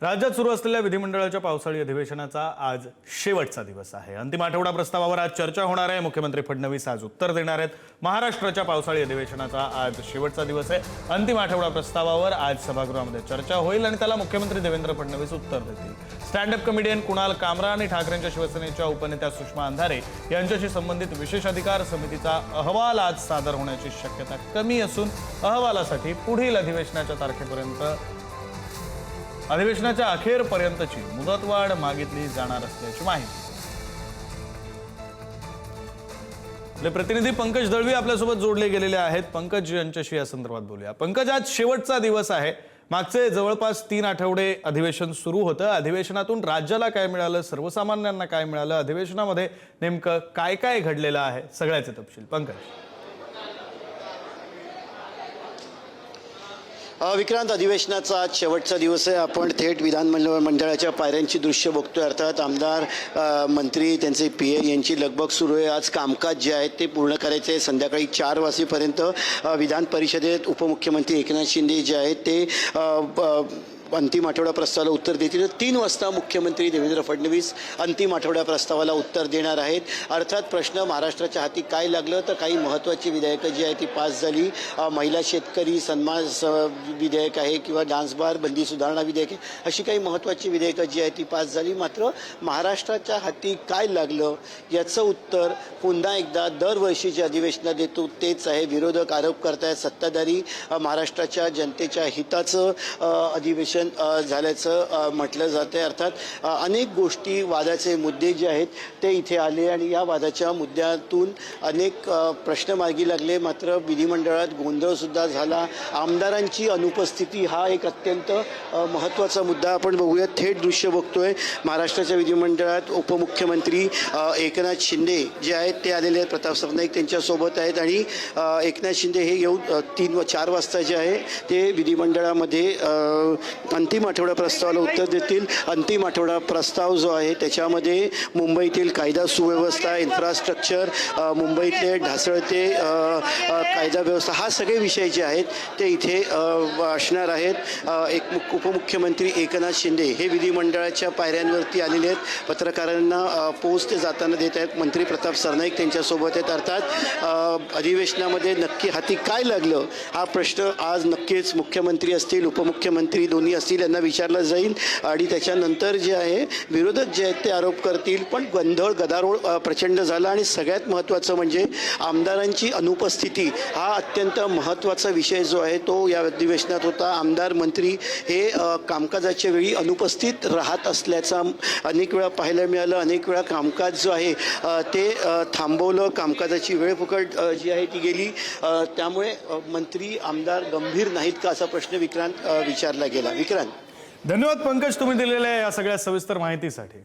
राज्यात सुरू असलेल्या विधिमंडळाच्या पावसाळी अधिवेशनाचा आज शेवटचा दिवस आहे। अंतिम आठवडा प्रस्तावावर आज चर्चा होणार आहे। मुख्यमंत्री फडणवीस आज उत्तर देणार आहेत। महाराष्ट्राच्या पावसाळी अधिवेशनाचा आज शेवटचा दिवस आहे। अंतिम आठवडा प्रस्तावावर आज सभागृहामध्ये चर्चा होईल आणि त्याला मुख्यमंत्री देवेंद्र फडणवीस उत्तर देतील। स्टँड अप कमेडियन कुणाल कामरा आणि ठाकरेंच्या शिवसेनेच्या उपनेत्या सुषमा अंधारे यांच्याशी संबंधित विशेष अधिकार समितीचा अहवाल आज सादर होण्याची शक्यता कमी असून अहवालासाठी पुढील अधिवेशनाच्या तारखेपर्यंत अधिवेशनाच्या अखेरपर्यंतची मुदतवाढ मागितली जाणार असल्याची माहिती। आपले प्रतिनिधी पंकज दळवी आपल्यासोबत जोडले गेलेले आहेत। पंकज यांच्याशी या संदर्भात बोलूया। पंकज, आज शेवटचा दिवस आहे। मागचे जवळपास 3 आठवडे अधिवेशन सुरू होतं। अधिवेशनातून राज्याला काय मिळालं, सर्वसामान्यांना काय मिळालं, अधिवेशनामध्ये नेमकं काय काय घडलेलं आहे, सगळ्याचे तपशील पंकज। विक्रांत, अधिवेशनाचा आज शेवटचा दिवस आहे। आपण थेट विधानमंडळाच्या पायऱ्यांची दृश्य बघतोय। अर्थात आमदार, मंत्री, त्यांचे पीए यांची लगबग सुरू आहे। आज कामकाज जे आहे ते पूर्ण करायचे आहे। संध्याकाळी 4 वाजेपर्यंत विधान परिषदेत उपमुख्यमंत्री एकनाथ शिंदे जे आहेत ते अंतिम आठवडा प्रस्तावाला उत्तर देतील। 3 वाजता मुख्यमंत्री देवेंद्र फडणवीस अंतिम आठवडा प्रस्तावाला उत्तर देणार आहेत। अर्थात प्रश्न महाराष्ट्राच्या हाती काय लागलं, तर काही महत्त्वाची विधेयकं जी आहे ती पास झाली। महिला शेतकरी सन्मान विधेयक आहे किंवा डान्स बार बंदी सुधारणा विधेयक आहे, अशी काही महत्त्वाची विधेयकं जी आहे ती पास झाली। मात्र महाराष्ट्राच्या हाती काय लागलं याचं उत्तर पुन्हा एकदा दरवर्षी जे अधिवेशनात देतो तेच आहे। विरोधक आरोप करतायत सत्ताधारी महाराष्ट्राच्या जनतेच्या हिताचं अधिवेशन झाल्याचं म्हटलं जाते। अर्थात अनेक गोष्टी, वादाचे मुद्दे जे आहेत ते इथे आले आणि या वादाच्या मुद्द्यातून अनेक प्रश्न मार्गी लागले। मात्र विधिमंडळात गोंधळ सुद्धा झाला। आमदारांची अनुपस्थिती हा एक अत्यंत महत्त्वाचा मुद्दा। आपण बघूया, थेट दृश्य बघतोय। महाराष्ट्राच्या विधिमंडळात उपमुख्यमंत्री एकनाथ शिंदे जे आहेत ते आलेले आहेत। प्रताप सरनाईक त्यांच्यासोबत आहेत आणि एकनाथ शिंदे हे येऊन 3 व 4 वाजता जे आहे ते विधिमंडळामध्ये अंतिम आठवडा प्रस्तावाला उत्तर देतील। अंतिम आठवडा प्रस्ताव जो आहे त्याच्यामध्ये मुंबईतील कायदा सुव्यवस्था, इन्फ्रास्ट्रक्चर, मुंबईतले ढासळते कायदा व्यवस्था, हा सगळे विषय जे आहेत ते इथे असणार आहेत। एक उपमुख्यमंत्री एकनाथ शिंदे हे विधिमंडळाच्या पायऱ्यांवरती आलेले आहेत। पत्रकारांना पोस्ट जाताना देत आहेत। मंत्री प्रताप सरनाईक त्यांच्यासोबत आहेत। अर्थात अधिवेशनामध्ये नक्की हाती काय लागलं हा प्रश्न आज नक्कीच मुख्यमंत्री असतील, उपमुख्यमंत्री दोन्ही असतील यांना विचारलं जाईल आणि त्याच्यानंतर जे आहे विरोधक जे आहेत ते आरोप करतील। पण गोंधळ गदारोळ प्रचंड झाला आणि सगळ्यात महत्त्वाचं म्हणजे आमदारांची अनुपस्थिती हा अत्यंत महत्त्वाचा विषय जो आहे तो या अधिवेशनात होता। आमदार, मंत्री हे कामकाजाच्या वेळी अनुपस्थित राहत असल्याचा अनेक वेळा पाहायला मिळालं। अनेक वेळा कामकाज जो आहे ते थांबवलं, कामकाजाची वेळ फुकट जी आहे ती गेली। त्यामुळे मंत्री, आमदार गंभीर नाहीत का असा प्रश्न विक्रांत विचारला गेला। विक्रांत, धन्यवाद पंकज, तुम्ही दिलेल्या या सगळ्या सविस्तर माहितीसाठी।